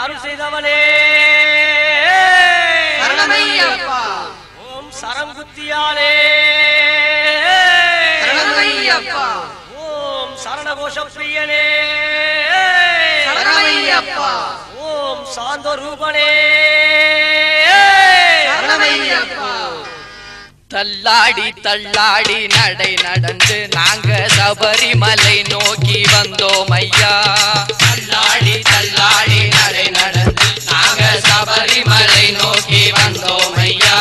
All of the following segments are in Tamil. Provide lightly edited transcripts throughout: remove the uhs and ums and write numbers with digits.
அருள் செய்தவனே சரணமையப்பா. ஓம் சரங்குத்தியாலே சரணமையப்பா. ஓம் சரணகோஷ பிரியனே சரணமையப்பா. ஓம் சாந்த ரூபனே சரணமையப்பா. தள்ளாடி தள்ளாடி நடை நடந்து நாங்க சபரிமலை நோக்கி வந்தோம் ஐயா. தள்ளாடி தள்ளாடி நடை நடந்து நாங்க சபரிமலை நோக்கி வந்தோம் ஐயா.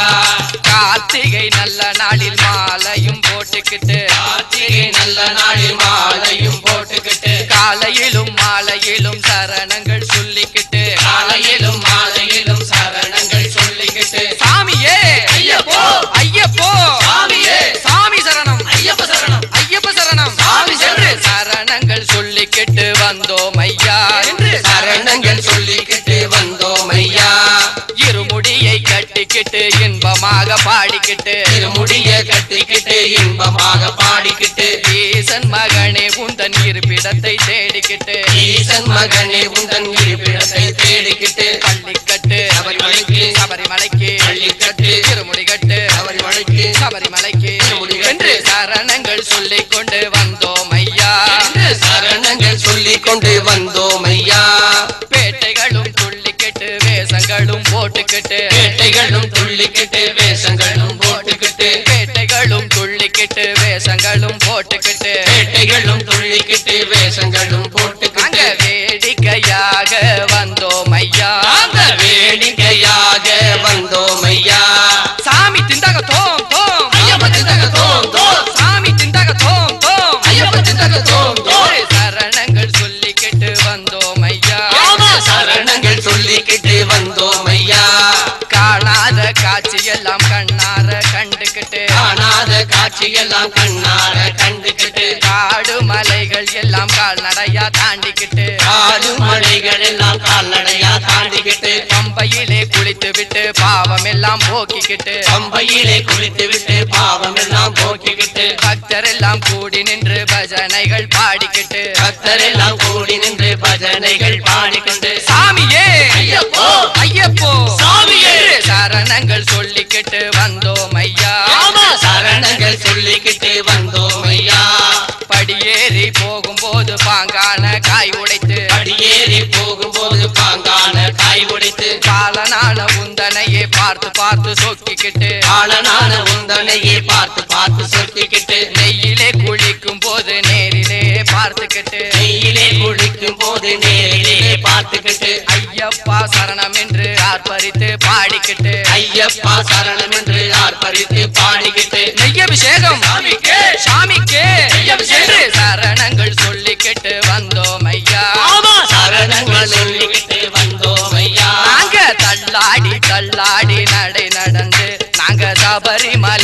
கார்த்திகை நல்ல நாளில் மாலையும் போட்டுக்கிட்டு கார்த்திகை நல்ல நாளில் மாலையும் போட்டுக்கிட்டு காலையிலும் மாலையிலும் சரணங்கள் சொல்லிக்கிட்டு காலையிலும் மாலையிலும் சரணங்கள் சொல்லிக்கிட்டு சாமியே ஐயப்போ ஐயப்போ சாமியே சாமி சரணம் ஐயப்ப சரணம் ஐயப்ப சரணம் சாமி என்று சரணங்கள் சொல்லிக்கிட்டு வந்தோம் ஐயா. என்று சரணங்கள் சொல்லிக்கிட்டு வந்தோம் ஐயா. இருமுடியை கட்டிக்கிட்டு இன்பமாக பாடிக்கிட்டு இருமுடியை கட்டிக்கிட்டு இன்பமாக பாடிக்கிட்டு ஈசன் மகனே உந்தன் இருப்பிடத்தை தேடிக்கிட்டு ஈசன் மகனே உந்தன் இருப்பிடத்தை தேடிக்கிட்டு பள்ளிக்கட்டு சபரிமலைக்கு சபரிமலைக்கு பள்ளிக்கட்டு இருமுடி கட்டு சபரிமலைக்கு சபரிமலைக்கு என்று சரணங்கள் சொல்லிக் கொண்டு வந்தோம் ஐயா. என்று சரணங்கள் சொல்லிக் கொண்டு வந்தோம் ஐயா. பேட்டைகளும் துள்ளிக்கிட்டு வேஷங்களும் போட்டுக்கிட்டு பேட்டைகளும் துள்ளிக்கிட்டு வேஷங்களும் போட்டுக்கிட்டு பேட்டைகளும் துள்ளிக்கிட்டு வேஷங்களும் போட்டுக்கிட்டு பேட்டைகளும் துள்ளிக்கிட்டு வேஷங்களும் போட்டுக்கிட்டு வேடிக்கையாக வந்தோம் ஐயா. வேடிக்கையாக வந்தோம் ஐயா. சாமி திண்டாக தோம் தோம் ஐயப்ப திண்டாக தோம் தோம் சாமி திண்டாக தோம் தோம் ஐயப்ப திண்டாக தோம் தோம் சரணங்கள் சொல்லிக்கிட்டு வந்தோம் ஐயா. சரணங்கள் சொல்லிக்கிட்டு வந்தோம் ஐயா. காணாத காட்சி எல்லாம் கண்ணார கண்டுக்கிட்டு காணாத காட்சி எல்லாம் கண்ணார கண்டுக்கிட்டு காடு மலைகள் எல்லாம் கால்நடையா தாண்டிக்கிட்டு காடு மலைகள் எல்லாம் கால்நடையா தாண்டிக்கிட்டு பம்பையிலே குளித்து விட்டு பாவம் எல்லாம் போக்கிக்கிட்டு பம்பையிலே குளித்து விட்டு பாவம் எல்லாம் போக்கிக்கிட்டு பக்தர் எல்லாம் கூடி நின்று பஜனைகள் பாடிக்கிட்டு பக்தர் எல்லாம் கூடி நின்று பஜனைகள் பாடிக்கிட்டு சாமியே ஐயப்போ ஐயப்போ சாமியே சரணங்கள் சொல்லிக்கிட்டு வந்தோம் ஐயா. சரணங்கள் சொல்லிக்கிட்டு வந்தோம் ஐயா. படியேறி போகும்போது பாங்கான காய் உடைத்து படியேறி போகும்போது பாங்கான காய் உடைத்து காலனான உந்தனையே பார்த்து பார்த்து சொக்கிக்கிட்டு காலனான உந்தனையே பார்த்து பார்த்து சொக்கிக்கிட்டு நெய்யிலே குளிக்கும் போது நேரிலே பார்த்துக்கிட்டு நெய்யிலே குளிக்கும் போது நேரிலே பார்த்துக்கிட்டு ஐயப்பா சரணம் என்று ஆர்ப்பரித்து பாடிக்கிட்டு ஐயப்பா சரணம் என்று ஆர்ப்பரித்து பாடிக்கிட்டு நெய்யபிஷேகம் சாமிக்கே சாமிக்கே என்று சரணங்கள் சொல்லிக்கிட்டு வந்தோம் ஐயா. சரணங்கள் சொல்லிக்கிட்டு வந்தோம் ஐயா. நாங்க தள்ளாடி தள்ளாடி நடை நடந்து நாங்க சபரிமலை